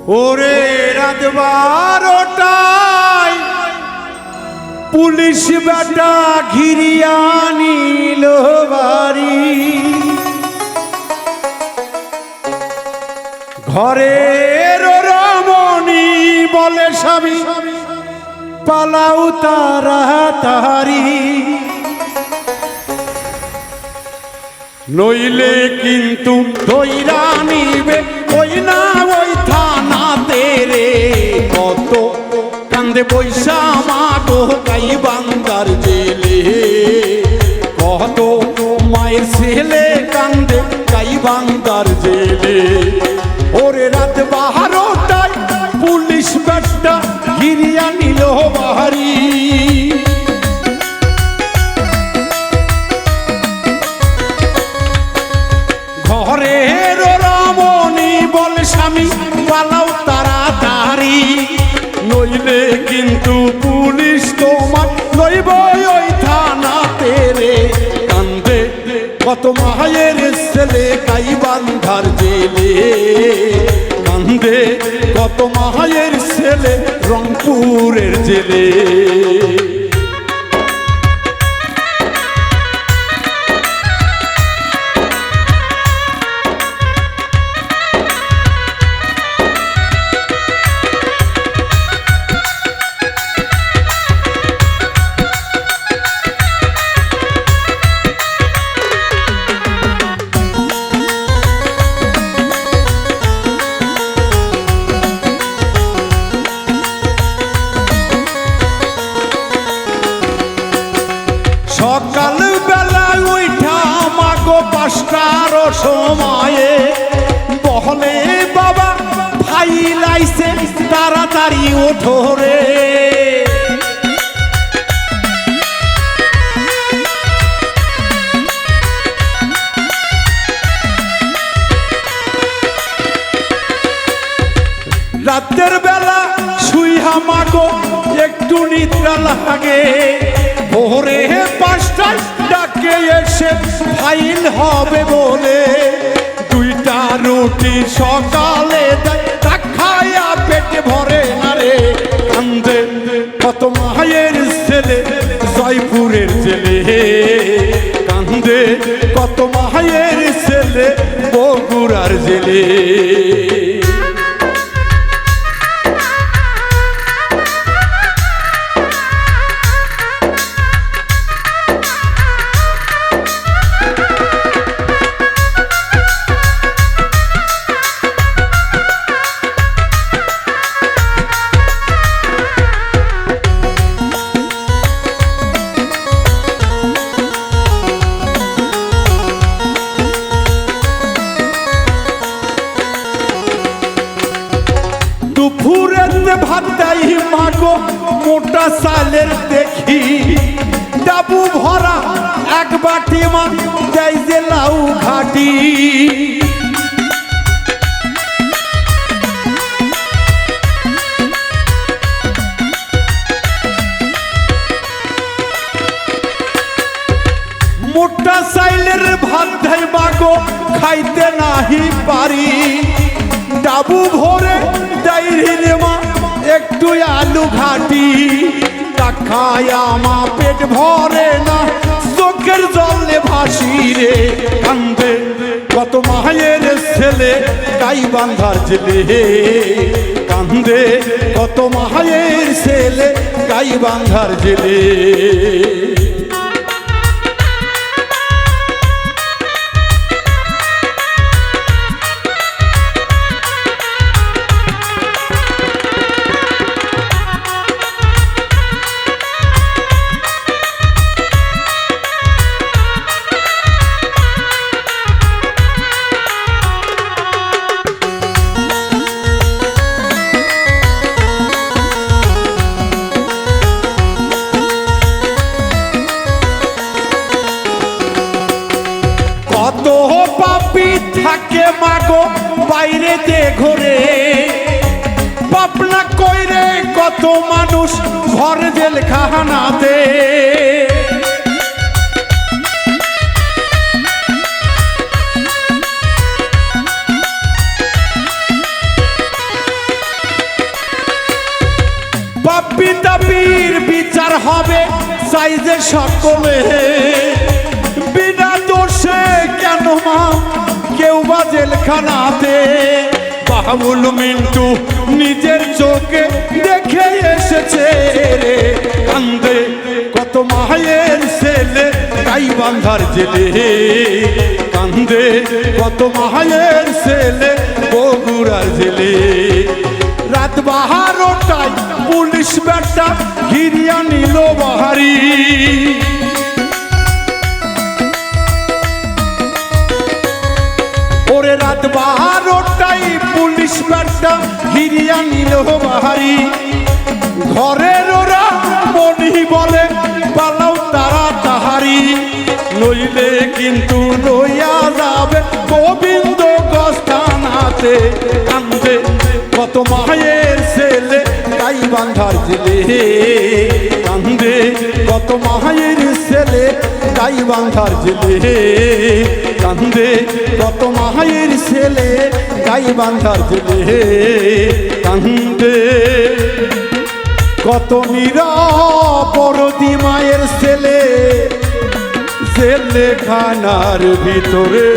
ওরে রাত 12টায় পুলিশ বেটা ঘিরিয়া নিল বাড়ি। ঘরের রমণী বলে স্বামী পালাও তাড়াতাড়ি, নইলে কিন্তু ধইরা নিবে ওই না ওই থানাতে রে। কত কান্দে বৈশা মাগো গাইবান্ধার জেলে, কত মায়ের ছেলে কান্দে গাইবান্ধার জেলে। ওরে রাত 12টায় পুলিশ বেটা ঘিরিয়া নিল বাড়ি। ঘরের রমণী বলে স্বামী পালাও তাড়াতাড়ি, নইলে কিন্তু পুলিশ তোমার লইব ওই থানাতে রে। কান্দে কত মায়ের ছেলে গাইবান্ধার জেলে, কান্দে কত মায়ের ছেলে রংপুরের জেলে। সকাল বেলা উঠা মাগো 5টার সময়ে বহলে বাবা ফাইল আইছে তাড়াতাড়ি ওঠো রে। রাতের বেলা শুইহা মাগো একটু নিদ্রা লাগে, ভোরে 5টায় ডাকে এসে ফাইল হবে বলে। 2টা রুটি সকালে দেয় তা খায়া পেটে ভরে না রে। কান্দে কত মায়ের ছেলে জয়পুরের জেলে, কান্দে কত মায়ের ছেলে বগুড়ার জেলে। দুপুরেতে ভাত দেয় মাগো মোটা চালের দেখি, ডাবু ভরা এক বাটি মা দেয় যে লাউ ঘাটি। মোটা চাইলের ভাত দেয় মাগো খাইতে নাহি পারি, ডাবু ভরে ডাইরে মা একটু আলু ঘাটি। খায়া মা পেট ভরে না চোখের জলে ভাসি রে। কান্দে কত মায়ের ছেলে গাইবান্ধার জেলে, কান্দে কত মায়ের ছেলে গাইবান্ধার জেলে। কত পাপী থাকে মাগো বাইরে দে ঘরে, পাপনা কইরে কত মানুষ ঘর জেলখানাতে। দাবির বিচার হবে চাই যে সকলে বিনা দোষে কেন মা কেউ বা জেলখানাতে বাবুল মিন্টু নিজের চোখে দেখে এসেছে রে কান্দে কত মায়ের ছেলে গাইবান্ধার জেলে কান্দে কত মায়ের ছেলে বগুড়ার জেলে রাত 12টায় পুলিশ বেটা ঘিরিয়া নিল বাহারি ওরে রাত 12টায় পুলিশ বেটা ঘিরিয়া নিল বাহারি ঘরের ওরা মনি বলে পালাও তারা তাহারি নইলে কিন্তু রইয়া যাবে গোবিন্দ গস্তানাতে কান্দে কত মায়ের ছেলে গাইবান্ধার জেলে কান্দে কত মায়ের ছেলে গাইবান্ধার জেলে কান্দে কত মায়ের ছেলে গাইবান্ধার জেলে কান্দে কত নিরাপরাধী মায়ের ছেলে জেলখানার ভিতরে।